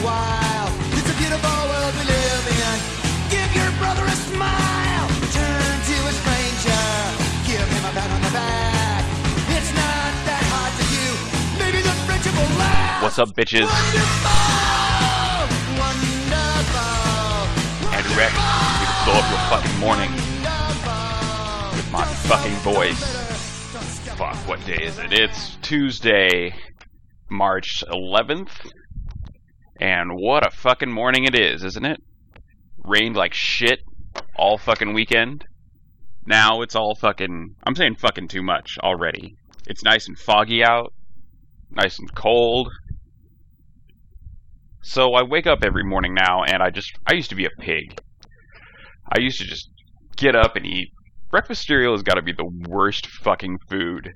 while. It's a beautiful world we live in. Give your brother a smile. Turn to a stranger. Give him a pat on the back. It's not that hard to do. Maybe the friendship will last. What's up, bitches? Wonderful! Wonderful! Andrew Rex, you can fill up your fucking morning with my fucking voice. Fuck, what day is it? It's Tuesday, March 11th. And what a fucking morning it is, isn't it? Rained like shit all fucking weekend. Now it's all fucking... I'm saying fucking too much already. It's nice and foggy out. Nice and cold. So I wake up every morning now, and I used to be a pig. I used to just get up and eat. Breakfast cereal has got to be the worst fucking food.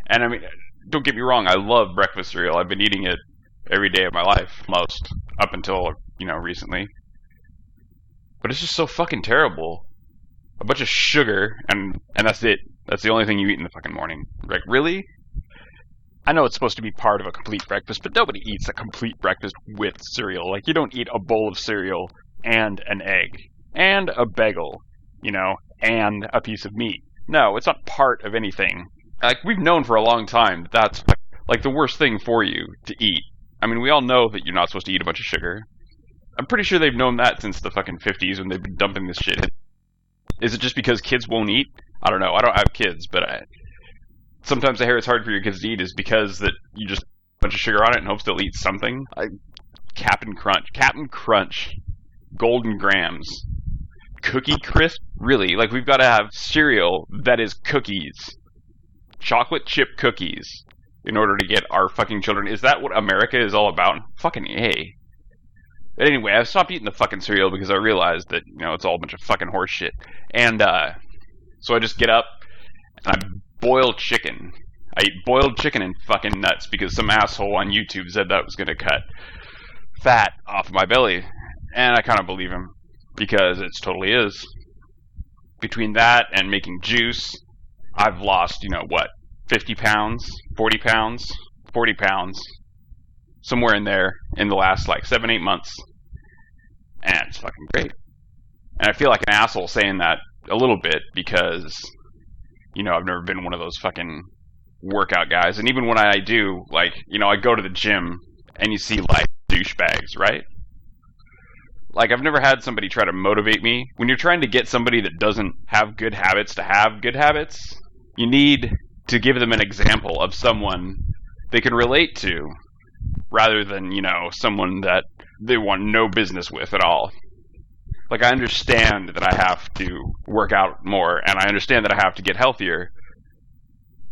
And I mean, don't get me wrong, I love breakfast cereal. I've been eating it every day of my life, most, up until, recently. But it's just so fucking terrible. A bunch of sugar, and that's it. That's the only thing you eat in the fucking morning. Like, really? I know it's supposed to be part of a complete breakfast, but nobody eats a complete breakfast with cereal. Like, you don't eat a bowl of cereal and an egg, and a bagel, and a piece of meat. No, it's not part of anything. Like, we've known for a long time that that's, like, the worst thing for you to eat. I mean, we all know that you're not supposed to eat a bunch of sugar. I'm pretty sure they've known that since the fucking 50s when they've been dumping this shit in. Is it just because kids won't eat? I don't know. I don't have kids, but sometimes I hear it's hard for your kids to eat is because that you just put a bunch of sugar on it and hopes they'll eat something. Captain Crunch, Golden Grams, Cookie Crisp. Really? Like, we've got to have cereal that is cookies. Chocolate chip cookies. In order to get our fucking children. Is that what America is all about? Fucking A. But anyway, I stopped eating the fucking cereal because I realized that, it's all a bunch of fucking horse shit. And, so I just get up and I boil chicken. I eat boiled chicken and fucking nuts because some asshole on YouTube said that was going to cut fat off my belly. And I kind of believe him because it totally is. Between that and making juice, I've lost, 50 pounds, 40 pounds, 40 pounds, somewhere in there in the last 7-8 months. And it's fucking great. And I feel like an asshole saying that a little bit because, I've never been one of those fucking workout guys. And even when I do, I go to the gym and you see douchebags, right? I've never had somebody try to motivate me. When you're trying to get somebody that doesn't have good habits to have good habits, you need to give them an example of someone they can relate to, rather than, someone that they want no business with at all. I understand that I have to work out more, and I understand that I have to get healthier,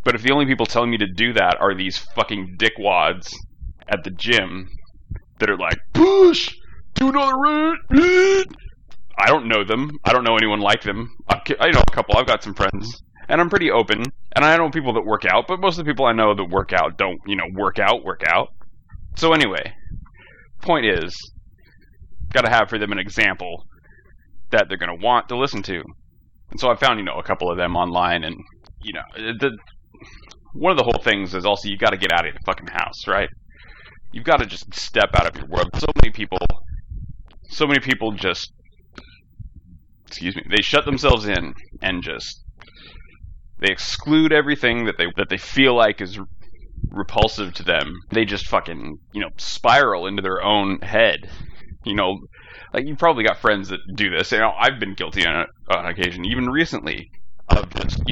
but if the only people telling me to do that are these fucking dickwads at the gym that are like, push! Do another run! I don't know them. I don't know anyone like them. I know a couple. I've got some friends. And I'm pretty open. And I know people that work out, but most of the people I know that work out don't, work out. So anyway, point is, gotta have for them an example that they're gonna want to listen to. And so I found, a couple of them online, and, one of the whole things is also you gotta get out of your fucking house, right? You've gotta just step out of your world. So many people just, they shut themselves in and just, they exclude everything that they feel like is repulsive to them. They just fucking, spiral into their own head. You've probably got friends that do this. I've been guilty on occasion, even recently, of just,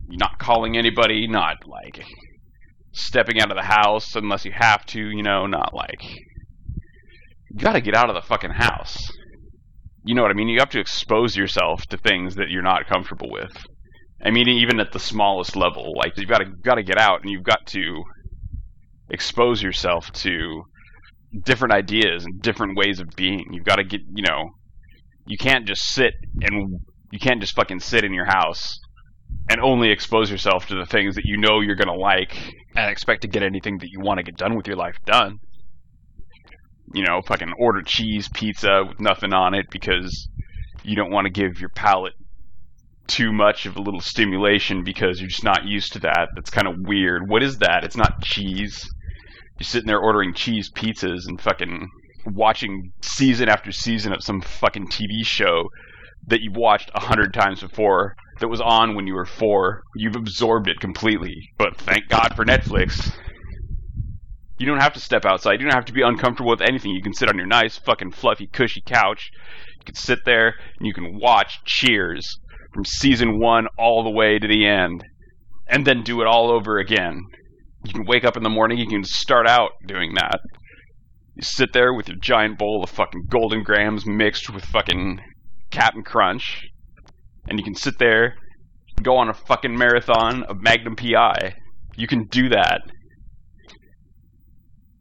not calling anybody, not, stepping out of the house unless you have to, not, you gotta get out of the fucking house. You know what I mean? You have to expose yourself to things that you're not comfortable with. I mean, even at the smallest level, you've got to get out, and you've got to expose yourself to different ideas and different ways of being. You've got to get, you can't just fucking sit in your house and only expose yourself to the things that you're going to like and expect to get anything that you want to get done with your life done. Fucking order cheese pizza with nothing on it because you don't want to give your palate too much of a little stimulation because you're just not used to that. That's kind of weird. What is that? It's not cheese. You're sitting there ordering cheese pizzas and fucking watching season after season of some fucking TV show that you've watched 100 times before, that was on when you were 4. You've absorbed it completely. But thank God for Netflix. You don't have to step outside. You don't have to be uncomfortable with anything. You can sit on your nice, fucking fluffy, cushy couch. You can sit there and you can watch Cheers from season 1 all the way to the end. And then do it all over again. You can wake up in the morning, you can start out doing that. You sit there with your giant bowl of fucking Golden Grams mixed with fucking Captain Crunch. And you can sit there, go on a fucking marathon of Magnum P.I. You can do that.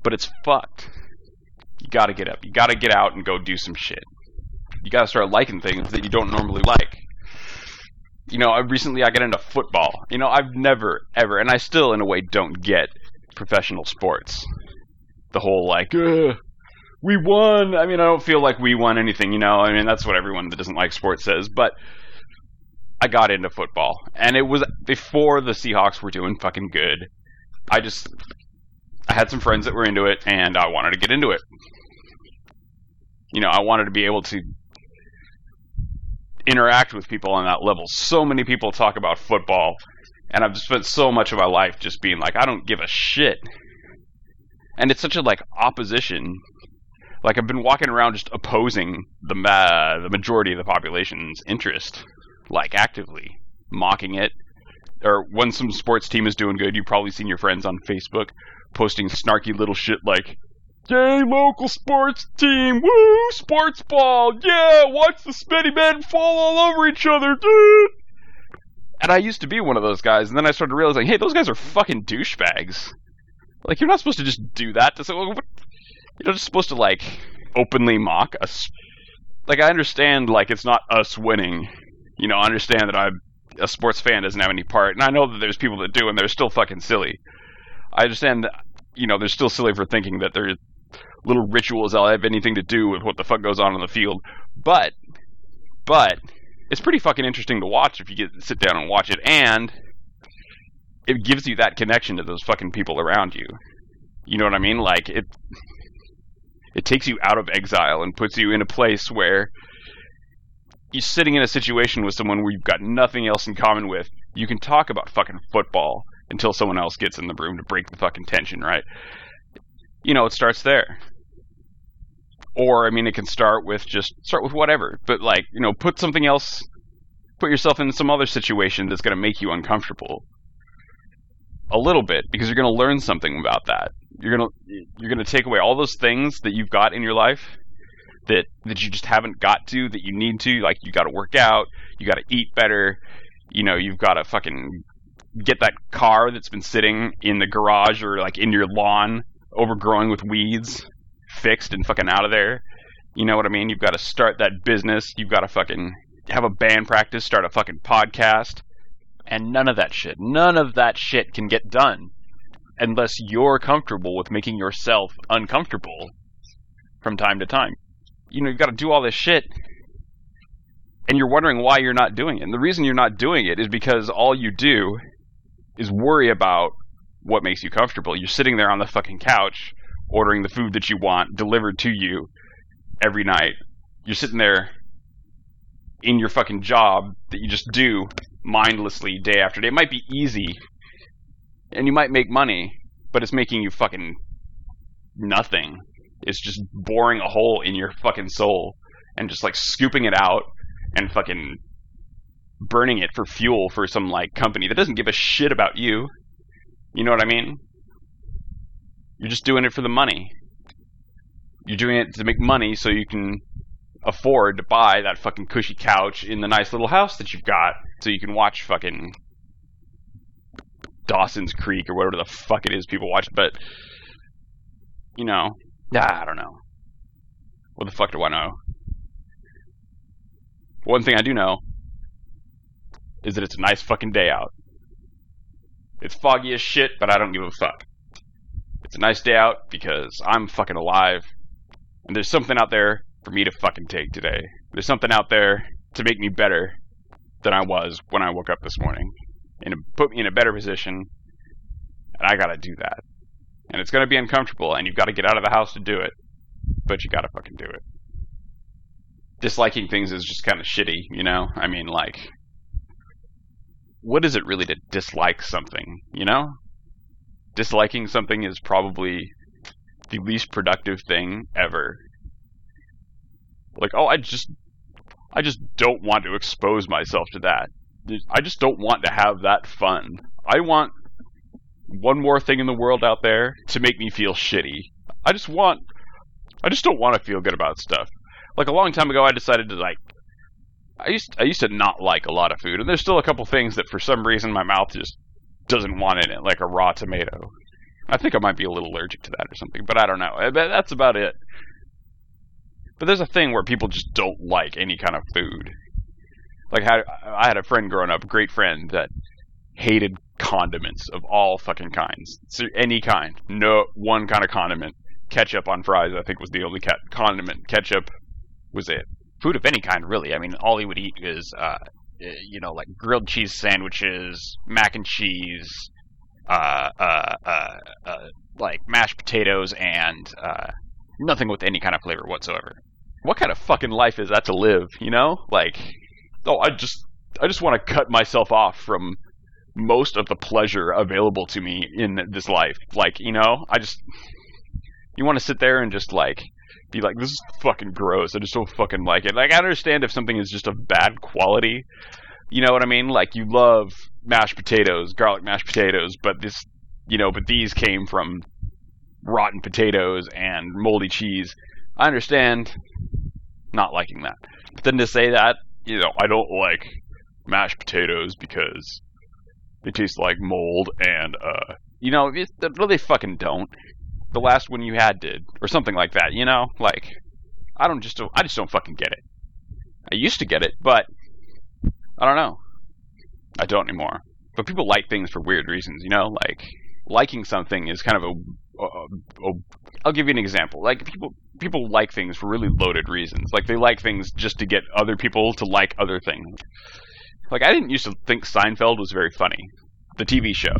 But it's fucked. You gotta get up. You gotta get out and go do some shit. You gotta start liking things that you don't normally like. You know, recently I got into football. You know, I've never, ever, and I still, in a way, don't get professional sports. The whole, like, we won. I mean, I don't feel like we won anything, you know. I mean, that's what everyone that doesn't like sports says. But I got into football. And it was before the Seahawks were doing fucking good. I had some friends that were into it, and I wanted to get into it. You know, I wanted to be able to interact with people on that level. So many people talk about football, and I've spent so much of my life just being like, I don't give a shit. And it's such a, like, opposition. Like, I've been walking around just opposing the majority of the population's interest, like, actively mocking it. Or when some sports team is doing good, you've probably seen your friends on Facebook posting snarky little shit like, "Yay, local sports team! Woo! Sports ball! Yeah! Watch the Smitty men fall all over each other, dude!" And I used to be one of those guys, and then I started realizing, hey, those guys are fucking douchebags. Like, you're not supposed to just do that. You're not just supposed to, like, openly mock us. Like, I understand, like, it's not us winning. You know, I understand that a sports fan doesn't have any part, and I know that there's people that do, and they're still fucking silly. I understand that, you know, they're still silly for thinking that their little rituals all have anything to do with what the fuck goes on the field. But it's pretty fucking interesting to watch if you sit down and watch it, and it gives you that connection to those fucking people around you. You know what I mean? Like, it takes you out of exile and puts you in a place where you're sitting in a situation with someone where you've got nothing else in common with. You can talk about fucking football until someone else gets in the room to break the fucking tension, right? You know, it starts there. Or, I mean, it can start with whatever. But, like, you know, put yourself in some other situation that's going to make you uncomfortable. A little bit, because you're going to learn something about that. You're going to take away all those things that you've got in your life that you just haven't got to, that you need to. Like, you got to work out, you got to eat better, you know, you've got to fucking get that car that's been sitting in the garage or, like, in your lawn, overgrowing with weeds, fixed and fucking out of there. You know what I mean? You've got to start that business. You've got to fucking have a band practice, start a fucking podcast. And none of that shit can get done unless you're comfortable with making yourself uncomfortable from time to time. You know, you've got to do all this shit, and you're wondering why you're not doing it. And the reason you're not doing it is because all you do is worry about what makes you comfortable. You're sitting there on the fucking couch, ordering the food that you want delivered to you every night. You're sitting there in your fucking job that you just do mindlessly day after day. It might be easy, and you might make money, but it's making you fucking nothing. It's just boring a hole in your fucking soul and just, like, scooping it out and fucking burning it for fuel for some, like, company that doesn't give a shit about you. You know what I mean? You're just doing it for the money. You're doing it to make money so you can afford to buy that fucking cushy couch in the nice little house that you've got, so you can watch fucking Dawson's Creek or whatever the fuck it is people watch. But, you know, I don't know. What the fuck do I know? One thing I do know is that it's a nice fucking day out. It's foggy as shit, but I don't give a fuck. It's a nice day out because I'm fucking alive, and there's something out there for me to fucking take today. There's something out there to make me better than I was when I woke up this morning, and put me in a better position, and I gotta do that. And it's gonna be uncomfortable, and you've got to get out of the house to do it. but you gotta fucking do it. Disliking things is just kind of shitty, you know? I mean, like, what is it really to dislike something, you know? Disliking something is probably the least productive thing ever. Like, oh, I just don't want to expose myself to that. I just don't want to have that fun. I want one more thing in the world out there to make me feel shitty. I just don't want to feel good about stuff. Like, a long time ago, I decided to, like, I used to not like a lot of food, and there's still a couple things that for some reason my mouth just doesn't want in it, like a raw tomato. I think I might be a little allergic to that or something, but I don't know. That's about it. But there's a thing where people just don't like any kind of food. Like, I had a friend growing up, a great friend, that hated condiments of all fucking kinds. So any kind. No one kind of condiment. Ketchup on fries, I think, was the only condiment. Ketchup was it. Food of any kind, really. I mean, all he would eat is, like grilled cheese sandwiches, mac and cheese, like mashed potatoes, and nothing with any kind of flavor whatsoever. What kind of fucking life is that to live, you know? Like, oh, I just want to cut myself off from most of the pleasure available to me in this life. Like, you know, you want to sit there and just, like, be like, this is fucking gross. I just don't fucking like it. Like, I understand if something is just of bad quality. You know what I mean? Like, you love mashed potatoes, garlic mashed potatoes, but these came from rotten potatoes and moldy cheese. I understand not liking that. But then to say that, you know, I don't like mashed potatoes because they taste like mold and, they fucking don't. The last one you had did, or something like that, you know? Like, I just don't fucking get it. I used to get it, but I don't know. I don't anymore. But people like things for weird reasons, you know? Like, liking something is kind of I'll give you an example. Like, people like things for really loaded reasons. Like, they like things just to get other people to like other things. Like, I didn't used to think Seinfeld was very funny. The TV show.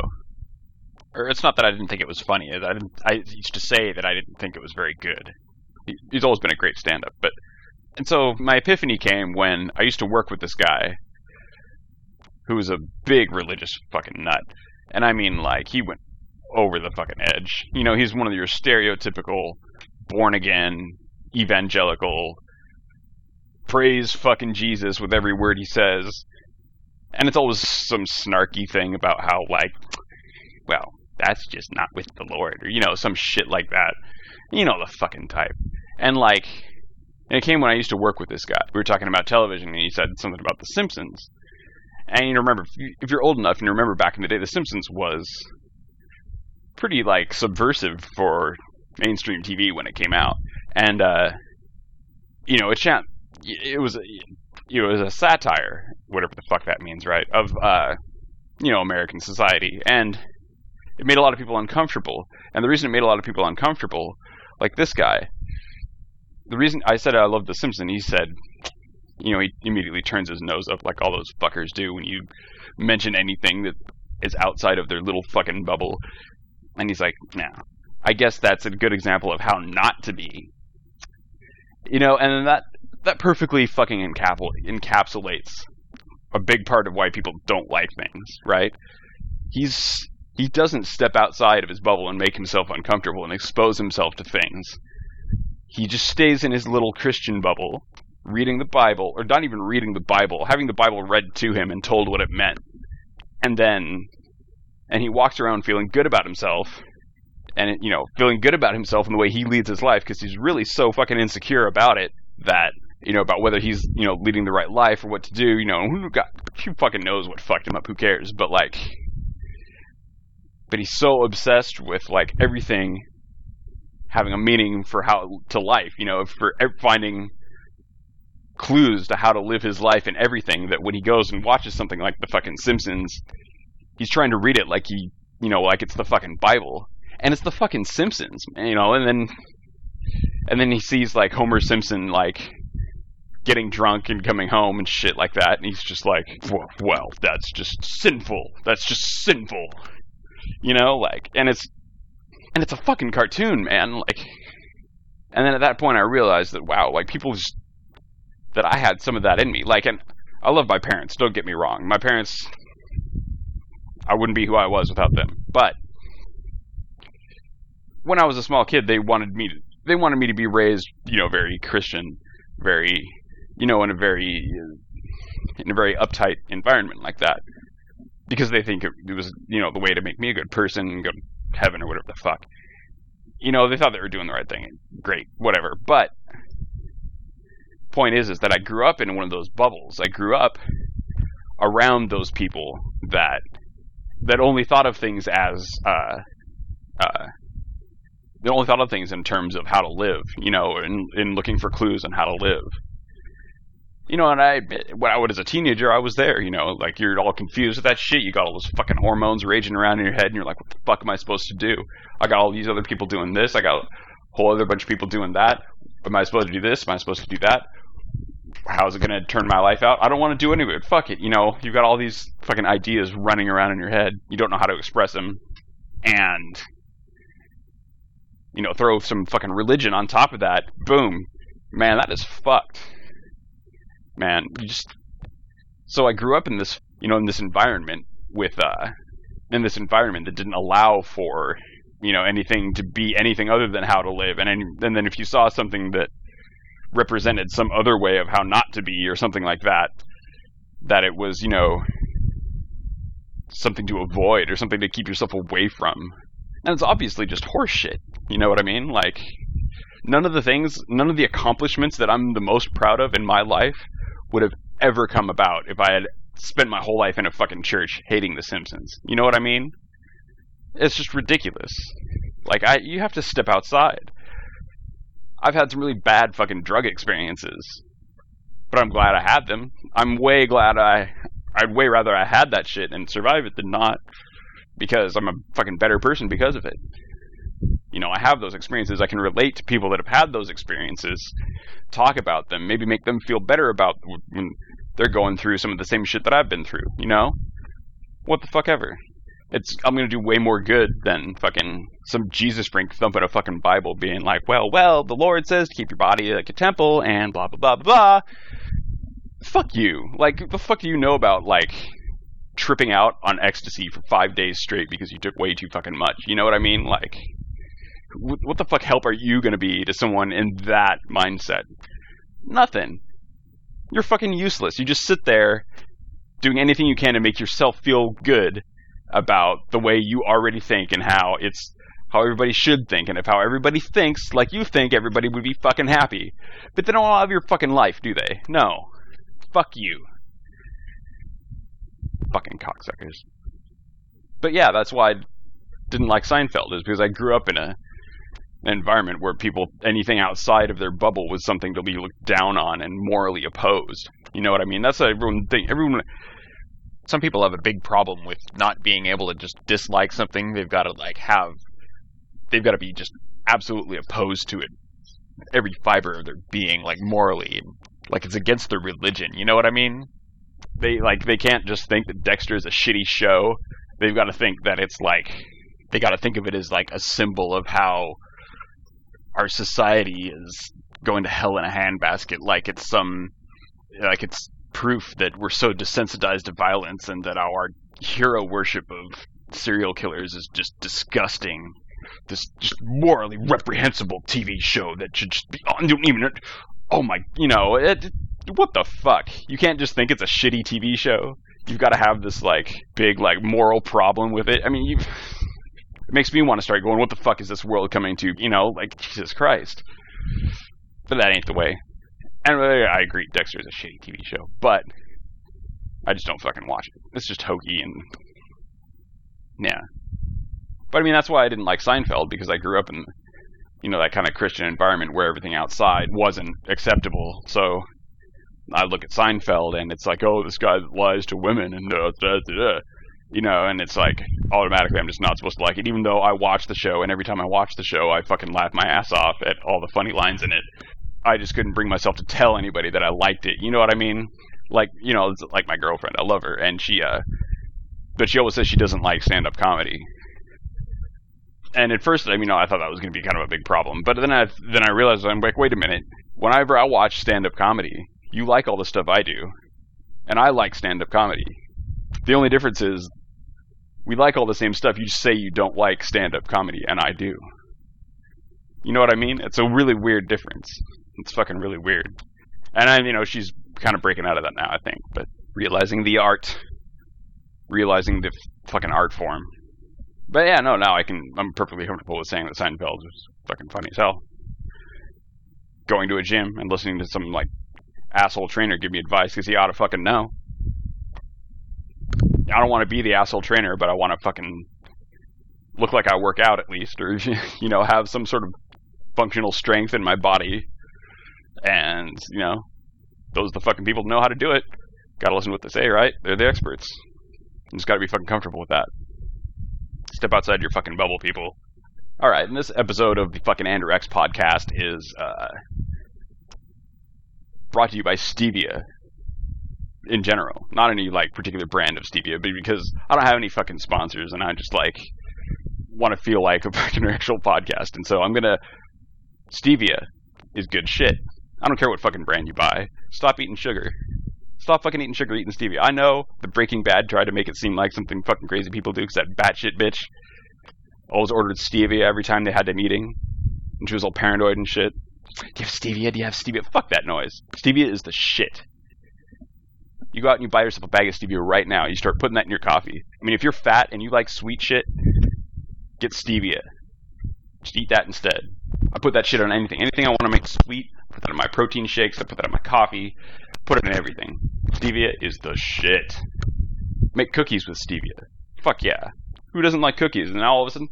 Or it's not that I didn't think it was funny. I used to say that I didn't think it was very good. He's always been a great stand-up. And so my epiphany came when I used to work with this guy who was a big religious fucking nut. And I mean, like, he went over the fucking edge. You know, he's one of your stereotypical born-again, evangelical, praise fucking Jesus with every word he says. And it's always some snarky thing about how, like, well, that's just not with the Lord, or, you know, some shit like that. You know, the fucking type. And, like, and it came when I used to work with this guy. We were talking about television, and he said something about The Simpsons. And you remember, if you're old enough and you remember back in the day, The Simpsons was pretty, like, subversive for mainstream TV when it came out. And, you know, it was a satire, whatever the fuck that means, right, of, American society. And it made a lot of people uncomfortable. And the reason it made a lot of people uncomfortable, like this guy, the reason I said I love The Simpsons, he said, you know, he immediately turns his nose up like all those fuckers do when you mention anything that is outside of their little fucking bubble. And he's like, nah, I guess that's a good example of how not to be. You know, and that perfectly fucking encapsulates a big part of why people don't like things, right? He doesn't step outside of his bubble and make himself uncomfortable and expose himself to things. He just stays in his little Christian bubble, reading the Bible, or not even reading the Bible, having the Bible read to him and told what it meant. And he walks around feeling good about himself, and, you know, feeling good about himself and the way he leads his life, because he's really so fucking insecure about it that, you know, about whether he's, you know, leading the right life or what to do, you know, who fucking knows what fucked him up, who cares, but he's so obsessed with, like, everything having a meaning for how to life, you know, for finding clues to how to live his life and everything, that when he goes and watches something like the fucking Simpsons, he's trying to read it like like it's the fucking Bible. And it's the fucking Simpsons, you know, and then he sees, like, Homer Simpson, like, getting drunk and coming home and shit like that, and he's just like, well, that's just sinful. That's just sinful. You know, like, and it's a fucking cartoon, man. Like, And then at that point I realized that, wow, like, people just, that I had some of that in me. Like, and I love my parents, don't get me wrong. My parents, I wouldn't be who I was without them. But when I was a small kid, they wanted me to be raised, very Christian, very, in a very uptight environment like that. Because they think it was, the way to make me a good person and go to heaven or whatever the fuck. They thought they were doing the right thing. Great, whatever. But point is that I grew up in one of those bubbles. I grew up around those people that only thought of things as they only thought of things in terms of how to live, in looking for clues on how to live. And when I was a teenager, I was there, like, you're all confused with that shit. You got all those fucking hormones raging around in your head, and you're like, what the fuck am I supposed to do? I got all these other people doing this. I got a whole other bunch of people doing that. Am I supposed to do this? Am I supposed to do that? How's it going to turn my life out? I don't want to do any of it. Fuck it. You've got all these fucking ideas running around in your head. You don't know how to express them. And, throw some fucking religion on top of that. Boom. Man, that is fucked. Man, so I grew up in this, in this environment in this environment that didn't allow for, anything to be anything other than how to live. And then if you saw something that represented some other way of how not to be or something like that, that it was, something to avoid or something to keep yourself away from. And it's obviously just horse shit. You know what I mean? Like, none of the accomplishments that I'm the most proud of in my life would have ever come about if I had spent my whole life in a fucking church hating The Simpsons. You know what I mean? It's just ridiculous. Like, you have to step outside. I've had some really bad fucking drug experiences, but I'm glad I had them. I'd way rather I had that shit and survive it than not, because I'm a fucking better person because of it. I have those experiences. I can relate to people that have had those experiences, talk about them, maybe make them feel better about when they're going through some of the same shit that I've been through, What the fuck ever. I'm going to do way more good than fucking some Jesus freak thumping a fucking Bible being like, well, the Lord says to keep your body like a temple and blah, blah, blah, blah, blah. Fuck you. Like, the fuck do you know about, like, tripping out on ecstasy for 5 days straight because you took way too fucking much? You know what I mean? Like, what the fuck help are you going to be to someone in that mindset? Nothing. You're fucking useless. You just sit there doing anything you can to make yourself feel good about the way you already think and how everybody should think. And if how everybody thinks like you think, everybody would be fucking happy. But they don't all have your fucking life, do they? No. Fuck you. Fucking cocksuckers. But yeah, that's why I didn't like Seinfeld, is because I grew up in an environment where anything outside of their bubble was something to be looked down on and morally opposed. You know what I mean? That's what everyone thinks. Some people have a big problem with not being able to just dislike something. They've got to they've got to be just absolutely opposed to it. Every fiber of their being, like, morally, like it's against their religion. You know what I mean? They can't just think that Dexter is a shitty show. They've got to think that it's like, they got to think of it as like a symbol of how our society is going to hell in a handbasket. Like it's proof that we're so desensitized to violence and that our hero worship of serial killers is just disgusting. This just morally reprehensible TV show that should just be on. What the fuck? You can't just think it's a shitty TV show. You've got to have this, like, big, like, moral problem with it. I mean, it makes me want to start going, what the fuck is this world coming to? Like, Jesus Christ. But that ain't the way. And I agree, Dexter is a shitty TV show, but I just don't fucking watch it. It's just hokey and, yeah. But I mean, that's why I didn't like Seinfeld, because I grew up in, that kind of Christian environment where everything outside wasn't acceptable. So I look at Seinfeld and it's like, oh, this guy lies to women and and it's like, automatically I'm just not supposed to like it, even though I watch the show, and every time I watch the show, I fucking laugh my ass off at all the funny lines in it. I just couldn't bring myself to tell anybody that I liked it. You know what I mean? Like, it's like my girlfriend. I love her, and but she always says she doesn't like stand-up comedy. And at first, I thought that was going to be kind of a big problem. But then I realized, I'm like, wait a minute. Whenever I watch stand-up comedy, you like all the stuff I do, and I like stand-up comedy. The only difference is we like all the same stuff. You just say you don't like stand-up comedy, and I do. You know what I mean? It's a really weird difference. It's fucking really weird. And she's kind of breaking out of that now, I think. But realizing the art, realizing the fucking art form. But yeah, no, now I'm perfectly comfortable with saying that Seinfeld was fucking funny as hell. Going to a gym and listening to some, like, asshole trainer give me advice because he ought to fucking know. I don't want to be the asshole trainer, but I want to fucking look like I work out at least, or, have some sort of functional strength in my body. And, those are the fucking people who know how to do it. Gotta listen to what they say, right? They're the experts. You just gotta be fucking comfortable with that. Step outside your fucking bubble, people. Alright, and this episode of the fucking Andrew X podcast is brought to you by Stevia. In general. Not any, like, particular brand of Stevia, but because I don't have any fucking sponsors, and I just, like, want to feel like a fucking actual podcast. And so Stevia is good shit. I don't care what fucking brand you buy. Stop eating sugar. Stop fucking eating sugar, eating stevia. I know the Breaking Bad tried to make it seem like something fucking crazy people do, because that batshit bitch always ordered stevia every time they had a meeting. And she was all paranoid and shit. Do you have stevia? Do you have stevia? Fuck that noise. Stevia is the shit. You go out and you buy yourself a bag of stevia right now. You start putting that in your coffee. If you're fat and you like sweet shit, get stevia. Just eat that instead. I put that shit on anything. Anything I want to make sweet, I put that in my protein shakes, I put that in my coffee, put it in everything. Stevia is the shit. Make cookies with stevia. Fuck yeah. Who doesn't like cookies? And now all of a sudden,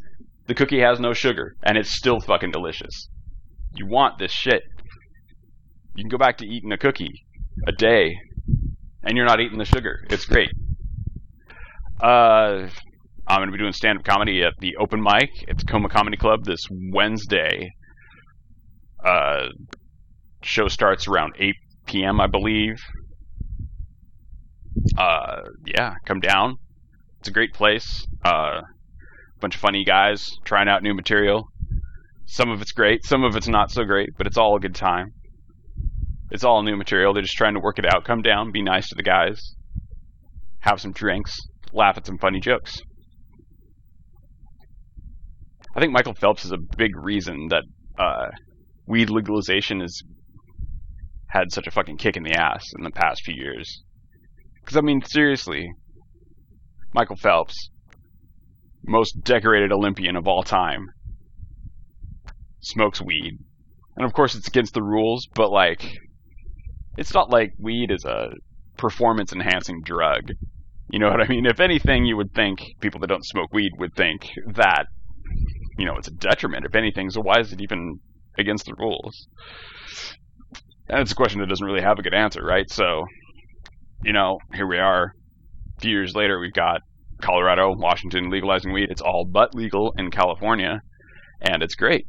the cookie has no sugar, and it's still fucking delicious. You want this shit. You can go back to eating a cookie a day, and you're not eating the sugar. It's great. I'm going to be doing stand-up comedy at the open mic at Tacoma Comedy Club this Wednesday. Show starts around 8 p.m., I believe. Yeah, come down. It's a great place. Bunch of funny guys trying out new material. Some of it's great, some of it's not so great, but it's all a good time. It's all new material. They're just trying to work it out. Come down, be nice to the guys. Have some drinks. Laugh at some funny jokes. I think Michael Phelps is a big reason that weed legalization has had such a fucking kick in the ass in the past few years. Because, seriously, Michael Phelps, most decorated Olympian of all time, smokes weed. And of course it's against the rules, but, like, it's not like weed is a performance-enhancing drug. You know what I mean? If anything, you would think people that don't smoke weed would think that, it's a detriment, if anything, so why is it even against the rules? And it's a question that doesn't really have a good answer, right? So, here we are. A few years later, we've got Colorado, Washington legalizing weed. It's all but legal in California, and it's great.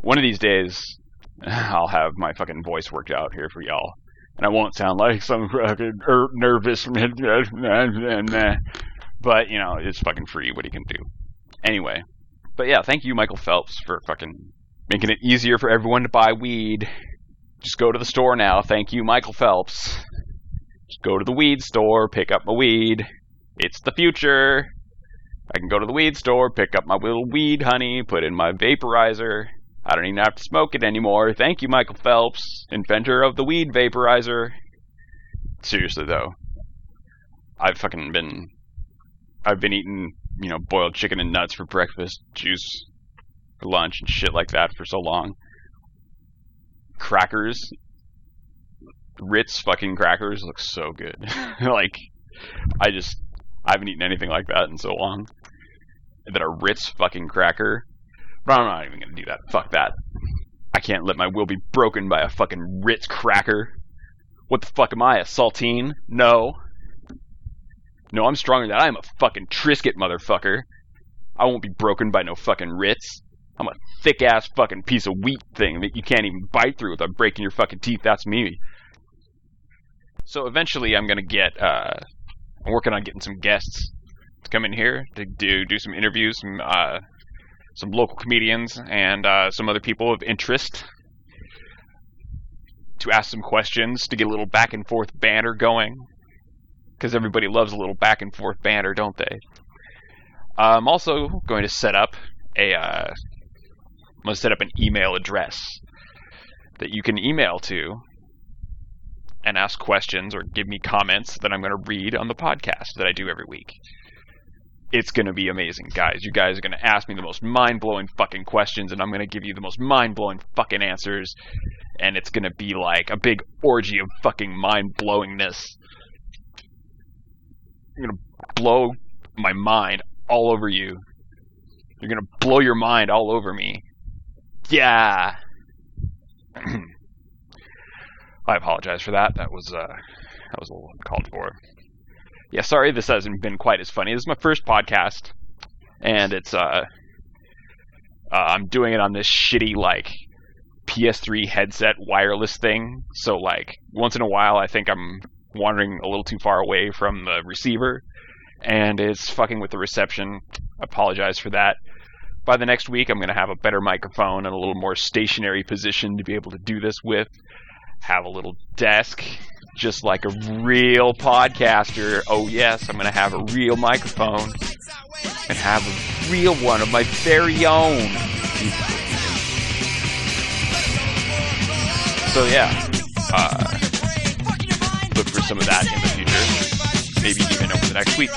One of these days, I'll have my fucking voice worked out here for y'all, and I won't sound like some fucking nervous, but, it's fucking free. What are you gonna do? Anyway, but yeah, thank you, Michael Phelps, for fucking making it easier for everyone to buy weed. Just go to the store now. Thank you, Michael Phelps. Just go to the weed store, pick up my weed. It's the future. I can go to the weed store, pick up my little weed honey, put in my vaporizer. I don't even have to smoke it anymore. Thank you, Michael Phelps, inventor of the weed vaporizer. Seriously, though, I've been eating, boiled chicken and nuts for breakfast, juice for lunch, and shit like that for so long. Crackers, Ritz fucking crackers look so good. Like, I haven't eaten anything like that in so long. That a Ritz fucking cracker. But I'm not even gonna do that. Fuck that. I can't let my will be broken by a fucking Ritz cracker. What the fuck am I, a saltine? No. No, I'm stronger than that. I am a fucking Triscuit, motherfucker. I won't be broken by no fucking Ritz. I'm a thick-ass fucking piece of wheat thing that you can't even bite through without breaking your fucking teeth. That's me. So eventually I'm gonna get, I'm working on getting some guests to come in here to do some interviews, some local comedians, and some other people of interest, to ask some questions, to get a little back and forth banter going, because everybody loves a little back and forth banter, don't they? I'm also going to set up an email address that you can email to and ask questions or give me comments that I'm going to read on the podcast that I do every week. It's going to be amazing, guys. You guys are going to ask me the most mind-blowing fucking questions, and I'm going to give you the most mind-blowing fucking answers, and it's going to be like a big orgy of fucking mind-blowingness. I'm going to blow my mind all over you. You're going to blow your mind all over me. Yeah! I apologize for that. That was a little uncalled for. Yeah, sorry this hasn't been quite as funny. This is my first podcast, and it's I'm doing it on this shitty like PS3 headset wireless thing. So like once in a while, I think I'm wandering a little too far away from the receiver, and it's fucking with the reception. I apologize for that. By the next week, I'm going to have a better microphone and a little more stationary position to be able to do this with. Have a little desk, just like a real podcaster. Oh yes, I'm going to have a real microphone and have a real one of my very own. So yeah, look for some of that in the future, maybe even over the next week.